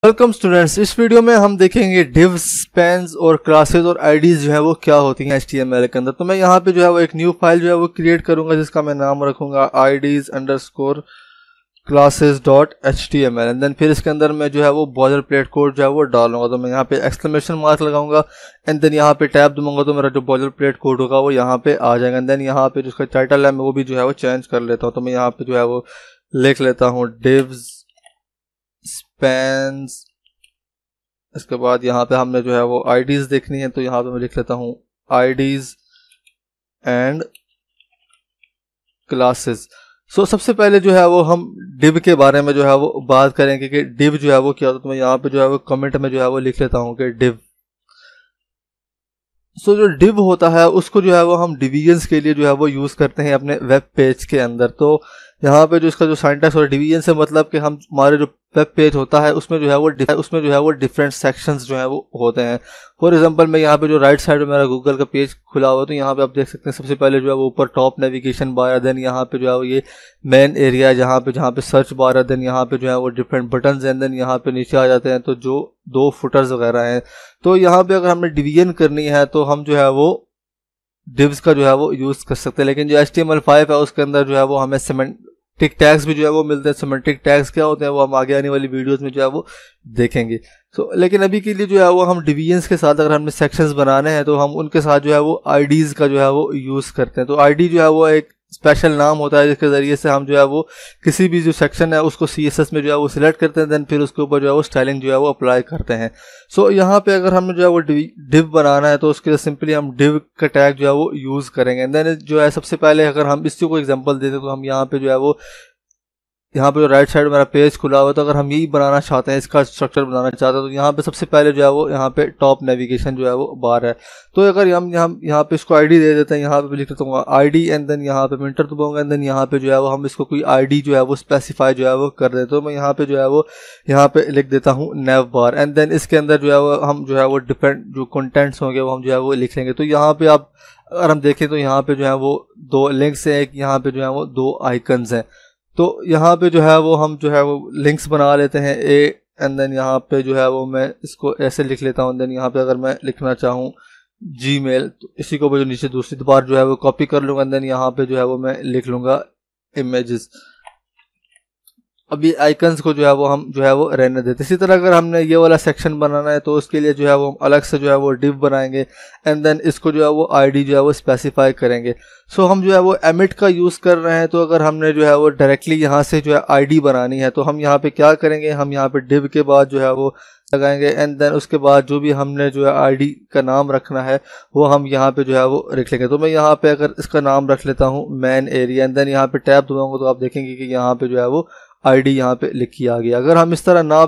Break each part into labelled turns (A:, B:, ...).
A: Welcome students. इस video में हम देखेंगे डिव्स, स्पैन्स और क्लासेस और आईडीज जो है वो क्या होती हैं HTML के अंदर। तो मैं यहाँ पे जो है वो एक न्यू फाइल जो है वो क्रिएट करूंगा जिसका मैं नाम रखूंगा ids_classes.html एंड देन फिर इसके अंदर मैं जो है वो बॉर्डर प्लेट कोड जो है वो डालूंगा। तो मैं यहाँ पे एक्सक्लेमेशन मार्क लगाऊंगा एंड देन यहाँ पे टैब दूंगा तो मेरा जो बॉर्डर प्लेट कोड होगा वो यहाँ पे आ जाएगा। एंड देन यहाँ पे जिसका टाइटल है मैं वो भी जो है वो चेंज कर लेता हूँ। तो मैं यहाँ पे जो है वो लिख लेता हूँ डिव्स, स्पैन्स, इसके बाद यहाँ पे हमने जो है वो आईडीज देखनी है तो यहाँ पे मैं लिख लेता हूँ आईडीज एंड क्लासेस। सो सबसे पहले जो है वो हम डिव के बारे में जो है वो बात करेंगे कि डिव जो है वो क्या होता है। तो मैं यहाँ पे जो है वो कमेंट में जो है वो लिख लेता हूँ कि डिव। सो जो डिव होता है उसको जो है वो हम डिवीजन्स के लिए जो है वो यूज़ करते हैं अपने वेब पेज के अंदर। तो यहाँ पे जो इसका जो सिंटैक्स और डिवीजन से मतलब कि हम हमारे जो वेब पेज होता है उसमें जो है वो डिफरेंट सेक्शंस जो है वो होते हैं। फॉर एग्जांपल मैं यहाँ पे जो राइट साइड में मेरा गूगल का पेज खुला हुआ है तो यहाँ पे आप देख सकते हैं सबसे पहले जो है वो ऊपर टॉप नेविगेशन बार है, देन यहाँ पे जो है वो ये मेन एरिया है जहाँ पे सर्च बार है, देन यहाँ पे जो है वो डिफरेंट बटन्स हैं, देन यहाँ पे नीचे आ जाते हैं तो जो दो फुटर्स वगैरह हैं। तो यहाँ पे अगर हमने डिवीजन करनी है तो हम जो है वो डिव्स का जो है वो यूज़ कर सकते हैं। लेकिन जो HTML5 है उसके अंदर जो है वो हमें सिमेंटिक टैग्स भी जो है वो मिलते हैं। सिमेंटिक टैग्स क्या होते हैं वो हम आगे आने वाली वीडियोस में जो है वो देखेंगे। लेकिन अभी के लिए जो है वो हम डिवीजन्स के साथ अगर हमने सेक्शंस बनाने हैं तो हम उनके साथ जो है वो आईडीज का जो है वो यूज़ करते हैं। तो आईडी जो है वो एक स्पेशल नाम होता है जिसके ज़रिए से हम जो है वो किसी भी जो सेक्शन है उसको CSS में जो है वो सिलेक्ट करते हैं, देन फिर उसके ऊपर जो है वो स्टाइलिंग जो है वो अप्लाई करते हैं। सो यहाँ पे अगर हमें जो है वो डिव बनाना है तो उसके लिए सिंपली हम डिव का टैग जो है वो यूज़ करेंगे। एंड देन जो है सबसे पहले अगर हम इसी को एग्जांपल देते तो हम यहाँ पे जो है वो यहाँ पे जो राइट साइड मेरा पेज खुला हुआ है तो अगर हम यही बनाना चाहते हैं, इसका स्ट्रक्चर बनाना चाहते हैं तो यहाँ पे सबसे पहले जो है वो यहाँ पे टॉप नेविगेशन जो है वो बार है। तो अगर हम यहाँ पे इसको आईडी दे देते हैं, यहाँ पे लिख देता हूँ आईडी एंड देन यहाँ पे इंटर दबाऊंगा एंड देन यहाँ पे जो है वो हम इसको कोई आईडी जो है वो स्पेसिफाई जो है वो कर देते। तो मैं यहाँ पे जो है वो यहाँ पे लिख देता हूँ नेव बार एंड देन इसके अंदर जो है वो हम जो है वो डिफरेंट जो कंटेंट्स होंगे वो हम जो है वो लिख लेंगे। तो यहाँ पे आप अगर हम देखें तो यहाँ पे जो है वो दो लिंक्स हैं, एक यहाँ पे जो है वो दो आइकन्स हैं। तो यहाँ पे जो है वो हम जो है वो लिंक्स बना लेते हैं ए एंड देन यहाँ पे जो है वो मैं इसको ऐसे लिख लेता हूँ। देन यहाँ पे अगर मैं लिखना चाहूँ जीमेल तो इसी को जो नीचे दूसरी बार जो है वो कॉपी कर लूँगा देन यहाँ पे जो है वो मैं लिख लूँगा इमेजेस। अभी आइकन्स को जो है वो हम जो है वो रहने देते। इसी तरह अगर हमने ये वाला सेक्शन बनाना है तो उसके लिए जो है वो हम अलग से जो है वो डिव बनाएंगे एंड देन इसको जो है वो आईडी जो है वो स्पेसिफाई करेंगे। सो हम जो है वो एमिट का यूज़ कर रहे हैं तो अगर हमने जो है वो डायरेक्टली यहाँ से जो है आईडी बनानी है तो हम यहाँ पे क्या करेंगे, हम यहाँ पे डिव के बाद जो है वो लगाएंगे एंड देन उसके बाद जो भी हमने जो है आईडी का नाम रखना है वो हम यहाँ पे जो है वो रख लेंगे। तो मैं यहाँ पे अगर इसका नाम रख लेता हूँ मैन एरिया एंड देन यहाँ पे टैब दबाऊंगा तो आप देखेंगे कि यहाँ पे जो है वो आईडी यहाँ पे लिखी आ गई। अगर हम इस तरह ना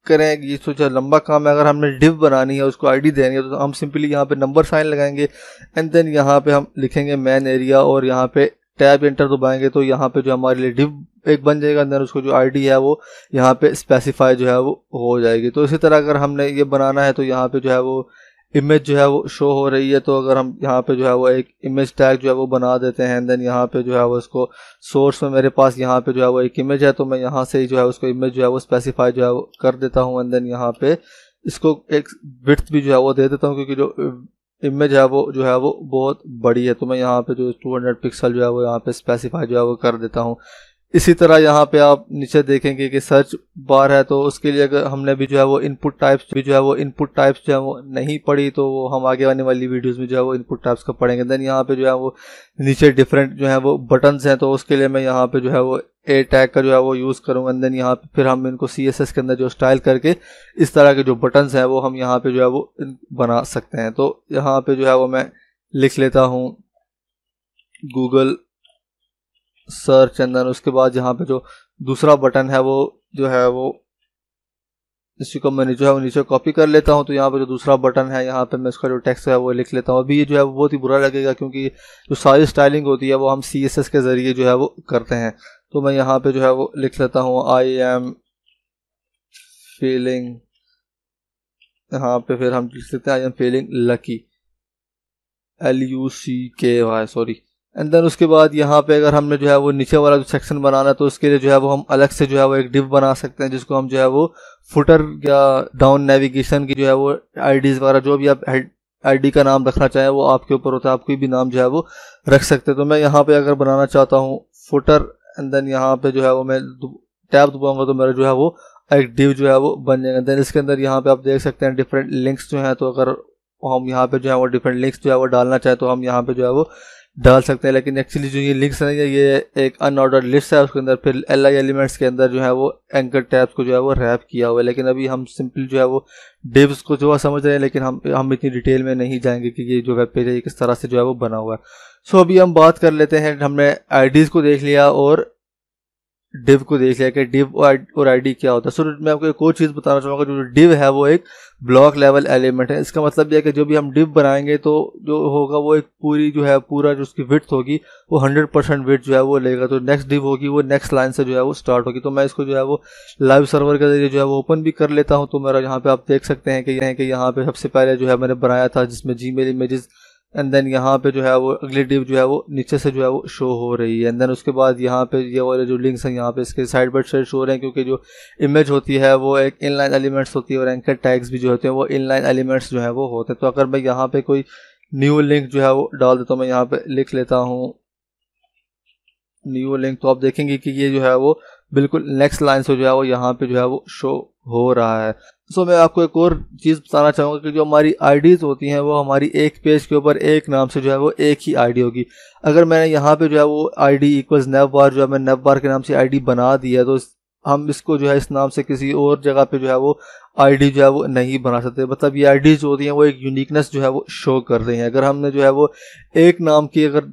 A: करें, ये सोचा लंबा काम है, अगर हमने डिव बनानी है उसको आईडी देनी है तो हम सिंपली यहाँ पे नंबर साइन लगाएंगे एंड देन यहाँ पे हम लिखेंगे मैन एरिया और यहाँ पे टैब एंटर दबाएंगे तो यहाँ पे जो हमारे लिए डिव एक बन जाएगा। देन उसको जो आईडी है वो यहाँ पे स्पेसिफाई जो है वो हो जाएगी। तो इसी तरह अगर हमने ये बनाना है तो यहाँ पे जो है वो इमेज जो है वो शो हो रही है तो अगर हम यहाँ पे जो है वो एक इमेज टैग जो है वो बना देते हैं देन यहाँ पे जो है वो इसको सोर्स में मेरे पास यहाँ पे जो है वो एक इमेज है तो मैं यहाँ से ही जो है उसको इमेज जो है वो स्पेसिफाई जो है वो कर देता हूँ एंड देन यहाँ पे इसको एक विड्थ भी जो है वो दे देता हूँ क्योंकि जो इमेज है वो जो है वो बहुत बड़ी है। तो मैं यहाँ पे जो 200 पिक्सल जो है वो यहाँ पे स्पेसिफाई जो है वो कर देता हूँ। इसी तरह यहाँ पे आप नीचे देखेंगे कि सर्च बार है तो उसके लिए अगर हमने भी जो है वो इनपुट टाइप्स जो है वो नहीं पढ़ी तो वो हम आगे आने वाली वीडियोस में जो है वो इनपुट टाइप्स का पढ़ेंगे। देन यहाँ पे जो है वो नीचे डिफरेंट जो है वो बटन्स हैं तो उसके लिए मैं यहाँ पे जो है वो ए टैग का जो है वो यूज़ करूँगा। देन यहाँ पे फिर हम इनको CSS के अंदर जो स्टाइल करके इस तरह के जो बटन्स हैं वो हम यहाँ पे जो है वो बना सकते हैं। तो यहाँ पे जो है वो मैं लिख लेता हूँ गूगल सर्च एंड देन उसके बाद यहाँ पे जो दूसरा बटन है वो जो है वो इसी को मैं जो है वो नीचे कॉपी कर लेता हूँ। तो यहाँ पे जो दूसरा बटन है यहाँ पे मैं इसका जो टेक्स्ट है वो लिख लेता हूँ। अभी ये जो है वो बहुत ही बुरा लगेगा क्योंकि जो सारी स्टाइलिंग होती है वो हम CSS के ज़रिए जो है वो करते हैं। तो मैं यहाँ पे जो है वो लिख लेता हूँ आई एम फीलिंग, यहाँ पे फिर हम लिख लेते हैं I am feeling lucky, LUCKY, sorry and then उसके बाद यहाँ पे अगर हमने जो है वो नीचे वाला जो सेक्शन बनाना है तो उसके लिए जो है वो हम अलग से जो है वो एक डिव बना सकते हैं, जिसको हम जो है वो फुटर या डाउन नेविगेशन की जो है वो आईडीज वगैरह जो भी आप आईडी का नाम रखना चाहें वो आपके ऊपर होता है, आप कोई भी नाम जो है वो रख सकते हैं। तो मैं यहाँ पे अगर बनाना चाहता हूँ फुटर एंड देन यहाँ पे जो है वो मैं टैब दबाऊंगा तो मेरा जो है वो एक डिव जो है वो बन जाएगा। देन इसके अंदर यहाँ पे आप देख सकते हैं डिफरेंट लिंक्स जो हैं, तो अगर हम यहाँ पे जो है वो डिफरेंट लिंक्स जो है वो डालना चाहें तो हम यहाँ पे जो है वो डाल सकते हैं। लेकिन एक्चुअली जो ये लिंक्स है ये एक अनऑर्डर्ड लिस्ट है, उसके अंदर फिर एल एलिमेंट्स के अंदर जो है वो एंकर टैब्स को जो है वो रैप किया हुआ है। लेकिन अभी हम सिंपल जो है वो डिव्स को जो है समझ रहे हैं, लेकिन हम इतनी डिटेल में नहीं जाएंगे कि ये जो वेब पेज है ये किस तरह से जो है वो बना हुआ है। सो अभी हम बात कर लेते हैं, हमने आईडीज को देख लिया और डिव को देख लिया कि डिव और आईडी क्या होता है। सो मैं आपको एक और चीज़ बताना चाहूँगा, जो डिव है वो एक ब्लॉक लेवल एलिमेंट है। इसका मतलब यह है कि जो भी हम डिव बनाएंगे तो जो होगा वो एक पूरी जो है पूरा जो उसकी विड्थ होगी वो 100% विड्थ जो है वो लेगा। तो नेक्स्ट डिव होगी वो नेक्स्ट लाइन से जो है वो स्टार्ट होगी। तो मैं इसको जो है वो लाइव सर्वर के जरिए जो है वो ओपन भी कर लेता हूँ। तो मेरा यहाँ पे आप देख सकते हैं कि यहाँ पे सबसे पहले जो है मैंने बनाया था जिसमें जीमेल इमेजेस, एंड देन यहाँ पे जो है वो अगली डिव जो है वो नीचे से जो है वो शो हो रही है। एंड देन उसके बाद यहाँ पे ये वाले जो लिंक्स हैं यहाँ पे इसके साइड बाय साइड शो हो रहे हैं, क्योंकि जो इमेज होती है वो एक इनलाइन एलिमेंट्स होती है और एंकर टैग्स भी जो होते हैं वो इनलाइन एलिमेंट्स जो है वो होते हैं। तो अगर मैं यहाँ पे कोई न्यू लिंक जो है वो डाल देता हूँ, मैं यहाँ पे लिख लेता हूँ न्यू लिंक, तो आप देखेंगे कि ये जो है वो बिल्कुल नेक्स्ट लाइन से जो है वो यहाँ पे जो है वो शो हो रहा है। सो मैं आपको एक और चीज़ बताना चाहूँगा कि जो हमारी आईडीज़ होती हैं वो हमारी एक पेज के ऊपर एक नाम से जो है वो एक ही आईडी होगी। अगर मैंने यहाँ पे जो है वो आईडी इक्वल्स नवबार जो है मैं नवबार के नाम से आईडी बना दी है, तो हम इसको जो है इस नाम से किसी और जगह पे जो है वो आईडी जो है वो नहीं बना सकते। मतलब ये आईडी जो होती हैं वो एक यूनिकनेस जो है वो शो कर रही हैं। अगर हमने जो है वो एक नाम की अगर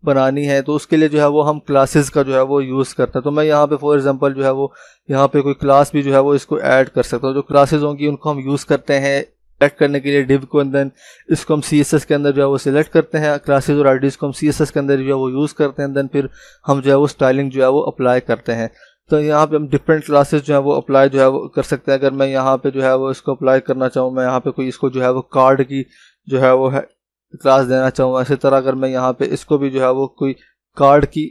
A: बनानी है तो उसके लिए जो है वो हम क्लासेस का जो है वो यूज़ करते हैं। तो मैं यहाँ पे फॉर एग्जांपल जो है वो यहाँ पे कोई क्लास भी जो है वो इसको ऐड कर सकता हूँ। जो क्लासेस होंगी उनको हम यूज़ करते हैं सेलेक्ट करने के लिए डिव को, एंड देन इसको हम CSS के अंदर जो है वो सिलेक्ट करते हैं क्लासेस और आईडीज़ को हम CSS के अंदर जो है वो यूज़ करते हैं। देन फिर हम जो है वो स्टाइलिंग जो है वो अप्लाई करते हैं। तो यहाँ पे हम डिफरेंट क्लासेस जो है वो अप्लाई जो है वो कर सकते हैं। अगर मैं यहाँ पे जो है वो इसको अप्लाई करना चाहूँ, मैं यहाँ पे कोई इसको जो है वो कार्ड की जो है वो है क्लास देना चाहूँ, इसी तरह अगर मैं यहाँ पे इसको भी जो है वो कोई कार्ड की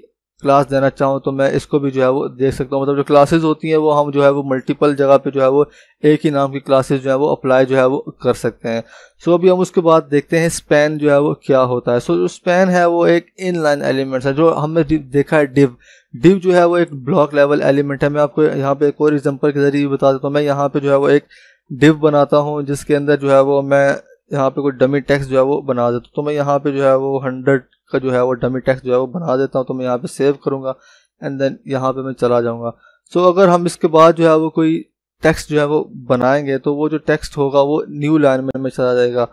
A: क्लास देना चाहूँ तो मैं इसको भी जो है वो देख सकता हूँ। मतलब जो क्लासेस होती हैं वो हम जो है वो मल्टीपल जगह पे जो है वो एक ही नाम की क्लासेस जो है वो अप्लाई जो है वो कर सकते हैं। सो अभी हम उसके बाद देखते हैं स्पैन जो है वो क्या होता है। सो जो स्पैन है वो एक इनलाइन एलिमेंट्स है। जो हमने देखा है डिव जो है वो एक ब्लॉक लेवल एलिमेंट है। मैं आपको यहाँ पे एक और एग्जांपल के जरिए बता देता हूँ। मैं यहाँ पे जो है वो एक डिव बनाता हूँ जिसके अंदर जो है वो मैं यहाँ पे कोई डमी टेक्स्ट जो है वो बना देता हूँ। तो मैं यहाँ पे जो है वो 100 का जो है वो डमी टेक्स्ट जो है वो बना देता हूँ। तो मैं यहाँ पे सेव करूँगा एंड देन यहाँ पे मैं चला जाऊँगा। सो अगर हम इसके बाद जो है वो कोई टेक्स्ट जो है वो बनाएंगे तो वो जो टेक्स्ट होगा वो न्यू लाइन में चला जाएगा।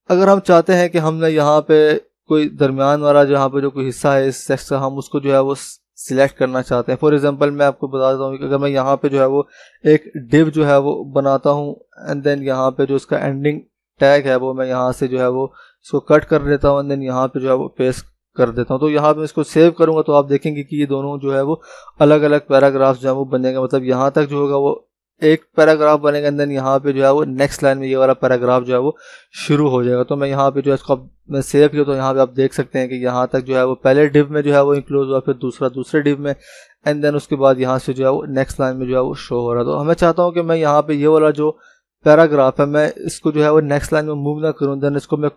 A: अगर हम चाहते हैं कि हमने यहाँ पे कोई दरमियान वाला जहाँ पे जो कोई हिस्सा है इस टेक्स्ट का हम उसको जो है वो सिलेक्ट करना चाहते हैं, फॉर एग्जांपल मैं आपको बता देता हूँ कि अगर मैं यहाँ पे जो है वो एक डिव जो है वो बनाता हूँ एंड देन यहाँ पे जो उसका एंडिंग टैग है वो मैं यहाँ से जो है वो इसको कट कर देता हूँ एंड देन यहाँ पे जो है वो पेस्ट कर देता हूँ। तो यहाँ पे इसको सेव करूँगा तो आप देखेंगे कि ये दोनों जो है वो अलग अलग पैराग्राफ्स जो है वो बनेंगे। मतलब यहाँ तक जो होगा वो एक पैराग्राफ बनेगा एंड देन यहाँ पे जो है वो नेक्स्ट लाइन में ये वाला पैराग्राफ जो है वो शुरू हो जाएगा। तो मैं यहाँ पे जो है इसको मैं सेव किया तो यहाँ पे आप देख सकते हैं कि यहाँ तक जो है वो पहले डिव में जो है वो इंक्लूड हुआ, फिर दूसरे डिव में, एंड देन उसके बाद यहाँ से जो है वो नेक्स्ट लाइन में जो है वो शो हो रहा है। तो मैं चाहता हूँ कि मैं यहाँ पे ये वाला जो पैराग्राफ है मैं इसको जो है वो नेक्स्ट लाइन में मूव ना करूँ, देन इसको मैं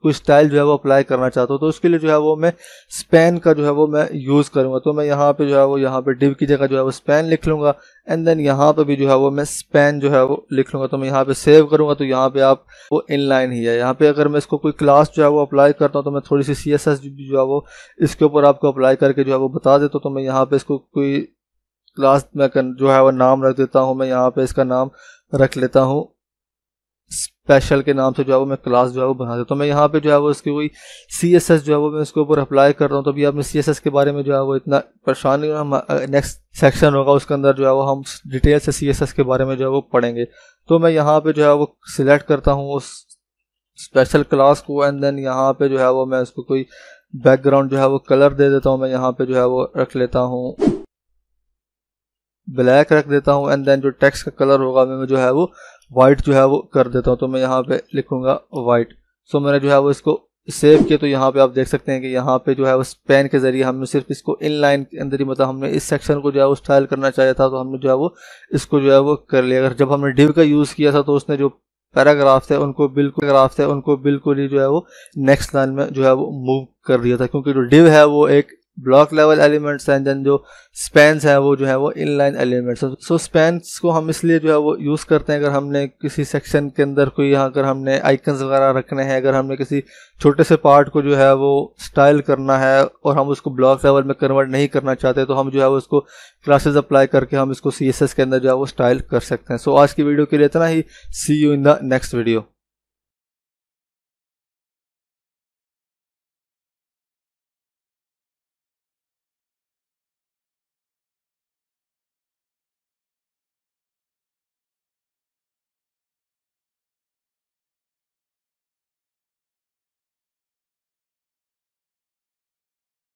A: कोई स्टाइल जो है वो अप्लाई करना चाहता हूँ। तो उसके लिए जो है वो मैं स्पैन का जो है वो मैं यूज़ करूँगा। तो मैं यहाँ पे जो है वो यहाँ पे डिव की जगह जो है वो स्पैन लिख लूँगा एंड देन यहाँ पे भी जो है वो मैं स्पैन जो है वो लिख लूँगा। तो मैं यहाँ पे सेव करूँगा तो यहाँ पे आप वो इनलाइन ही है। यहाँ पे अगर मैं इसको कोई क्लास जो है वो अप्लाई करता हूँ तो मैं थोड़ी सी CSS जो है वो इसके ऊपर आपको अप्लाई करके जो है वो बता देता हूँ। तो मैं यहाँ पे इसको कोई क्लास में जो है वो नाम रख देता हूँ। मैं यहाँ पे इसका नाम रख लेता हूँ स्पेशल के नाम से जो है वो मैं क्लास जो है वो बना देता हूँ। तो मैं यहाँ पे जो है वो इसकी कोई CSS जो है वो मैं इसके ऊपर अप्लाई कर रहा हूँ। तो अभी आपने CSS के बारे में जो है वो इतना परेशान नहीं होना, नेक्स्ट सेक्शन होगा उसके अंदर जो है वो हम डिटेल से CSS के बारे में जो है वो पढ़ेंगे। तो मैं यहाँ पे जो है वो सिलेक्ट करता हूँ उस स्पेशल क्लास को एंड देन यहाँ पे जो है वो मैं उसको कोई बैकग्राउंड जो है वो कलर दे देता हूँ। मैं यहाँ पे जो है वो रख लेता हूँ ब्लैक रख देता हूँ एंड देन जो टेक्स्ट का कलर होगा मैं जो है वो वाइट जो है वो कर देता हूँ। तो मैं यहाँ पे लिखूँगा वाइट। सो मैंने जो है वो इसको सेव किए तो यहाँ पे आप देख सकते हैं कि यहाँ पे जो है वो स्पैन के ज़रिए हमने सिर्फ इसको इनलाइन के अंदर ही, मतलब हमने इस सेक्शन को जो है वो स्टाइल करना चाहा था तो हमने जो है वो इसको जो है वो कर लिया। अगर जब हमने डिव का यूज़ किया था तो उसने जो पैराग्राफ थे उनको बिल्कुल ही जो है वो नेक्स्ट लाइन में जो है वो मूव कर दिया था, क्योंकि जो डिव है वो एक ब्लॉक लेवल एलिमेंट्स हैं, देन जो स्पैन्स हैं वो जो है वो इनलाइन एलिमेंट्स हैं। सो स्पैन्स को हम इसलिए जो है वो यूज़ करते हैं अगर हमने किसी सेक्शन के अंदर कोई, यहाँ अगर हमने आइकन्स वगैरह रखने हैं, अगर हमने किसी छोटे से पार्ट को जो है वो स्टाइल करना है और हम उसको ब्लॉक लेवल में कन्वर्ट नहीं करना चाहते तो हम जो है वो उसको क्लासेस अप्लाई करके हम इसको CSS के अंदर जो है वो स्टाइल कर सकते हैं। सो आज की वीडियो के लिए इतना ही। See you in the next video.